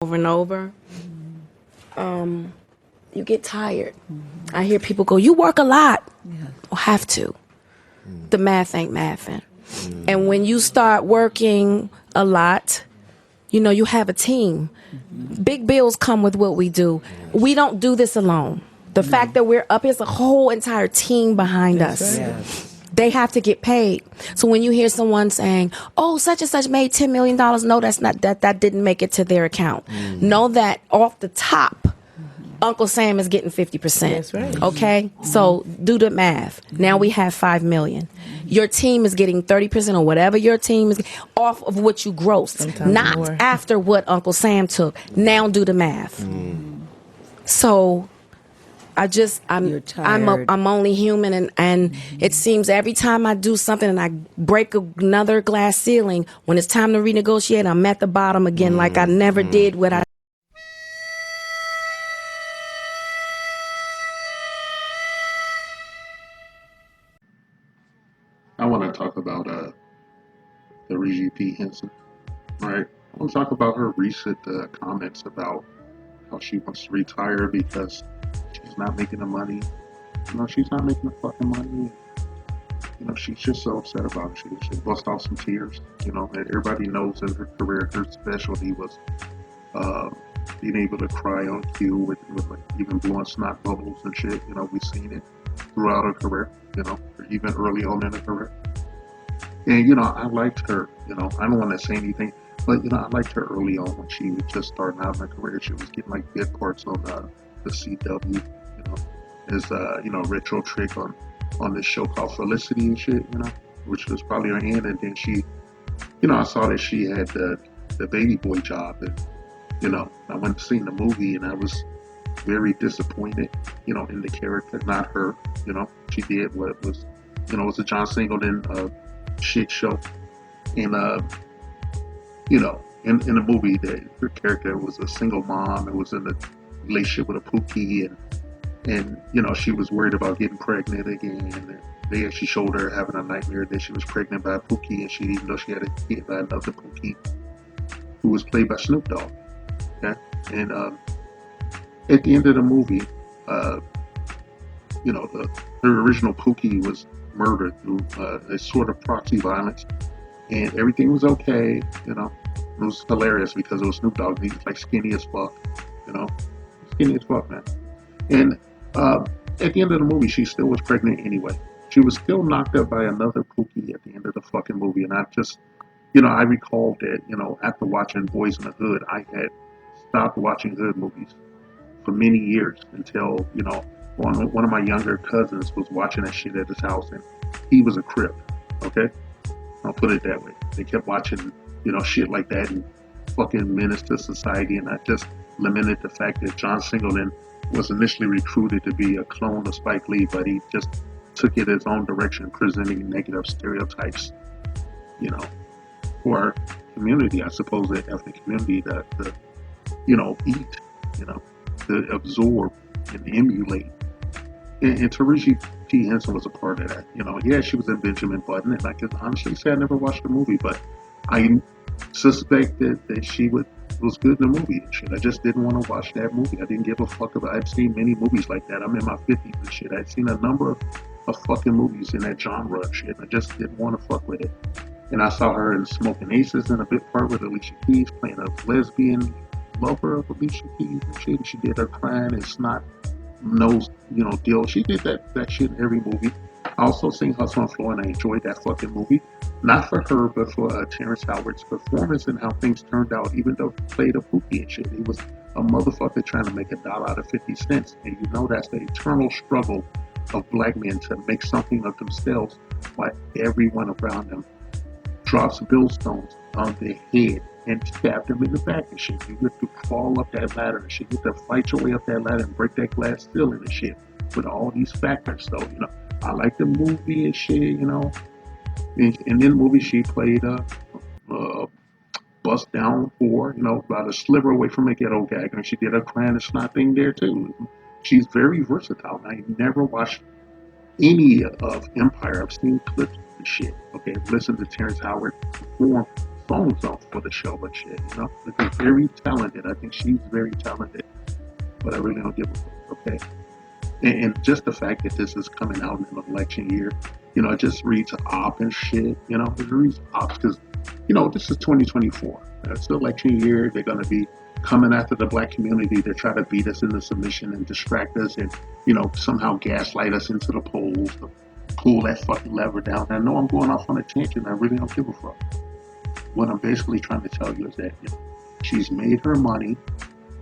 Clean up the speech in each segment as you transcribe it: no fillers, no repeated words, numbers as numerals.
over and over, you get tired. I hear people go, "You work a lot." Well, have to. The math ain't mathing. And when you start working a lot, you have a team. Big bills come with what we do. We don't do this alone. The fact that we're up is a whole entire team behind us. They have to get paid. So when you hear someone saying, "Oh, such and such made $10 million," no, that's not that didn't make it to their account. Know that off the top, Uncle Sam is getting 50%. That's right. Okay? So do the math. Now we have 5 million. Your team is getting 30% or whatever your team is off of what you grossed, Sometimes not more. after what Uncle Sam took. Now do the math. So You're tired. I'm only human, and it seems every time I do something and I break another glass ceiling, when it's time to renegotiate, I'm at the bottom again, like I never did what I. I want to talk about Taraji P. Henson, right? I want to talk about her recent comments about how she wants to retire because she's not making the money. She's not making the fucking money. She's just so upset about it. She bust off some tears. And everybody knows in her career, her specialty was uh, being able to cry on cue with like even blowing snot bubbles and shit. We've seen it throughout her career. Even early on in her career. And I liked her. I don't want to say anything, but I liked her early on when she was just starting out in her career. She was getting like bit parts on the CW, as retro trick on this show called Felicity and shit, which was probably her end. And then she, I saw that she had the baby boy job, and I went to see the movie, and I was very disappointed, in the character, not her. She did what was, it was a John Singleton shit show. And in the movie, her character was a single mom and was in a relationship with a Pookie, and she was worried about getting pregnant again. And they actually showed her having a nightmare that she was pregnant by a Pookie, and she didn't know she had a kid by another Pookie who was played by Snoop Dogg. Okay, and at the end of the movie, uh, her original Pookie was murdered through a sort of proxy violence, and everything was okay. It was hilarious because it was Snoop Dogg. He was like skinny as fuck, you know, skinny as fuck, man. And at the end of the movie, she still was pregnant anyway. She was still knocked up by another Pookie at the end of the fucking movie, and I just, I recalled that, after watching Boys in the Hood, I had stopped watching Hood movies for many years until, one of my younger cousins was watching that shit at his house, and he was a Crip, okay? I'll put it that way. They kept watching, shit like that and fucking menace to society, and I just lamented the fact that John Singleton was initially recruited to be a clone of Spike Lee, but he just took it his own direction, presenting negative stereotypes, you know, for our community, I suppose, the ethnic community to eat, to absorb and emulate. And Taraji P. Henson was a part of that. Yeah, she was in Benjamin Button, and I can honestly say I never watched the movie, but I suspect that she was good in the movie and shit. I just didn't want to watch that movie. I didn't give a fuck about. I'd seen many movies like that. I'm in my 50s and shit. I'd seen a number of fucking movies in that genre and shit. I just didn't want to fuck with it. And I saw her in Smoking Aces in a bit part with Alicia Keys playing a lesbian lover of Alicia Keys and shit. And she did her crying and snot nose, deal. She did that shit in every movie. I also seen Hustle on the Floor, and I enjoyed that fucking movie. Not for her, but for Terrence Howard's performance and how things turned out. Even though he played a Pookie and shit, he was a motherfucker trying to make a dollar out of 50 cents. And that's the eternal struggle of black men to make something of themselves while everyone around them drops billstones on their head and stab them in the back and shit. You have to crawl up that ladder and shit. You have to fight your way up that ladder and break that glass ceiling and shit with all these factors. So, I like the movie and shit, And in the movie, she played a bust down for, about a sliver away from a ghetto gag. And she did a crying and snot thing there, too. She's very versatile. I never watched any of Empire. I've seen clips and shit. Okay, listen to Terrence Howard perform songs off for the show and shit, you know? Because very talented. I think she's very talented, but I really don't give a fuck, okay? And just the fact that this is coming out in an election year, you know, it just reads op and shit, you know, it reads op because, you know, this is 2024. It's the election year. They're going to be coming after the black community to try to beat us into submission and distract us and, you know, somehow gaslight us into the polls, to pull that fucking lever down. I know I'm going off on a tangent. I really don't give a fuck. What I'm basically trying to tell you is that, you know, she's made her money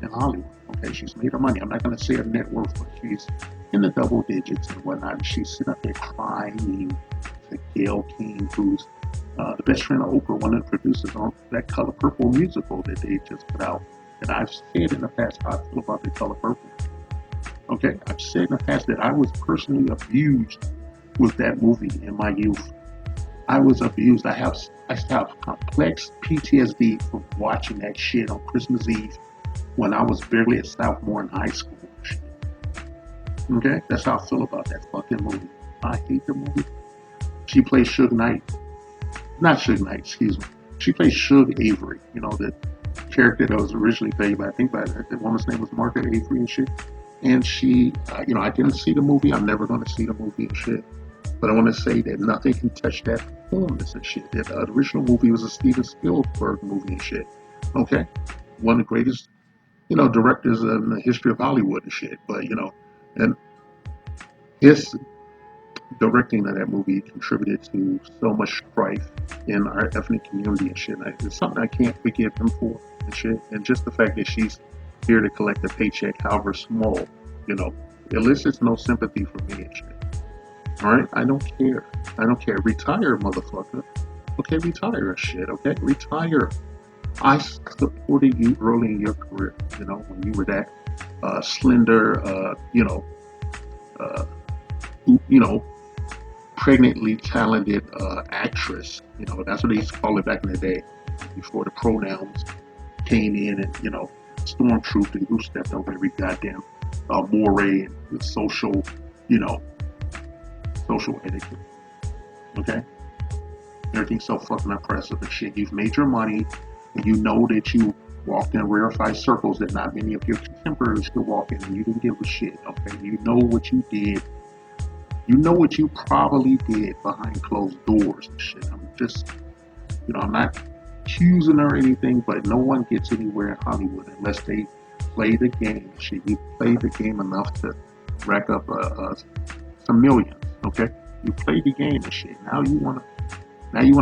in Hollywood. Okay, she's made her money. I'm not going to say her net worth, but she's in the double digits and whatnot. And she's sitting up there crying to Gayle King, who's the best friend of Oprah, one of the producers on that Color Purple musical that they just put out. And I've said in the past how I feel about the Color Purple. Okay, I've said in the past that I was personally abused with that movie in my youth. I was abused. I have complex PTSD from watching that shit on Christmas Eve when I was barely a sophomore in high school. Okay, that's how I feel about that fucking movie. I hate the movie. She plays Suge Knight. Not Suge Knight, excuse me. She plays Suge Avery, you know, the character that was originally played by, I think, by the woman's name was Margaret Avery and shit. And she, you know, I didn't see the movie. I'm never going to see the movie and shit. But I want to say that nothing can touch that performance and shit. That the original movie was a Steven Spielberg movie and shit. Okay? One of the greatest, you know, directors in the history of Hollywood and shit. But, you know, and his directing of that movie contributed to so much strife in our ethnic community and shit. It's something I can't forgive him for and shit. And just the fact that she's here to collect a paycheck, however small, you know, elicits no sympathy from me and shit. All right, I don't care. I don't care. Retire, motherfucker. Okay, retire and shit. Okay, retire. I supported you early in your career. You know, when you were that slender, you know, pregnantly talented actress. You know, that's what they used to call it back in the day, before the pronouns came in and, you know, stormtrooped and who stepped over every goddamn moray and social, you know, social etiquette. Okay? Everything's so fucking oppressive and shit. You've made your money and you know that you walked in rarefied circles that not many of your contemporaries could walk in and you didn't give a shit. Okay? You know what you did. You know what you probably did behind closed doors and shit. I'm just, you know, I'm not accusing her or anything, but no one gets anywhere in Hollywood unless they play the game. Shit, you play the game enough to rack up some millions. Okay, you play the game and shit. Now you wanna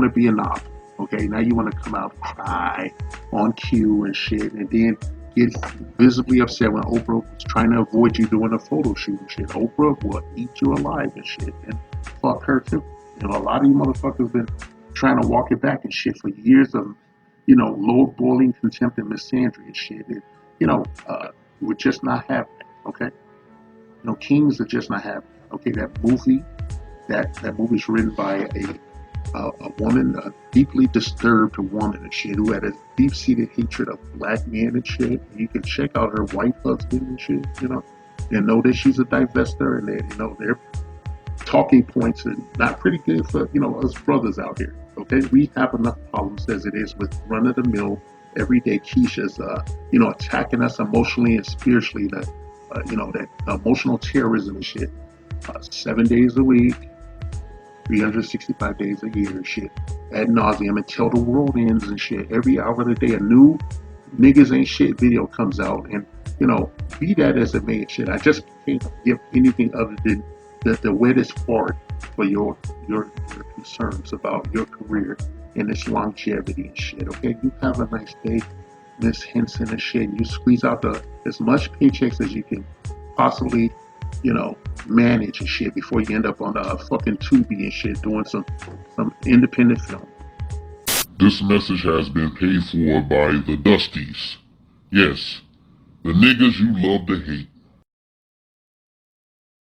be a knob. Okay, now you wanna come out and cry on cue and shit, and then get visibly upset when Oprah was trying to avoid you doing a photo shoot and shit. Oprah will eat you alive and shit, and fuck her too. You know, a lot of you motherfuckers been trying to walk it back and shit for years of, you know, low boiling contempt and misandry and shit. And, you know, we're just not happening. Okay, you know, Kings are just not happening. Okay, that movie's written by a woman, a deeply disturbed woman and shit, who had a deep-seated hatred of black men and shit. And you can check out her white husband and shit, you know, and know that she's a divester, and that, you know, their talking points are not pretty good for, you know, us brothers out here. Okay, we have enough problems as it is with run-of-the-mill, everyday Keisha's, you know, attacking us emotionally and spiritually. That, you know, that emotional terrorism and shit. 7 days a week, 365 days a year and shit, ad nauseum, until the world ends and shit. Every hour of the day, a new niggas ain't shit video comes out, and, you know, be that as it may and shit. I just can't give anything other than the wettest fart for your concerns about your career and its longevity and shit. Okay, you have a nice day, Miss Henson and shit. You squeeze out as much paychecks as you can possibly, you know, manage and shit before you end up on the fucking Tubi and shit doing some independent film. This message has been paid for by the Dusties. Yes, the niggas you love to hate.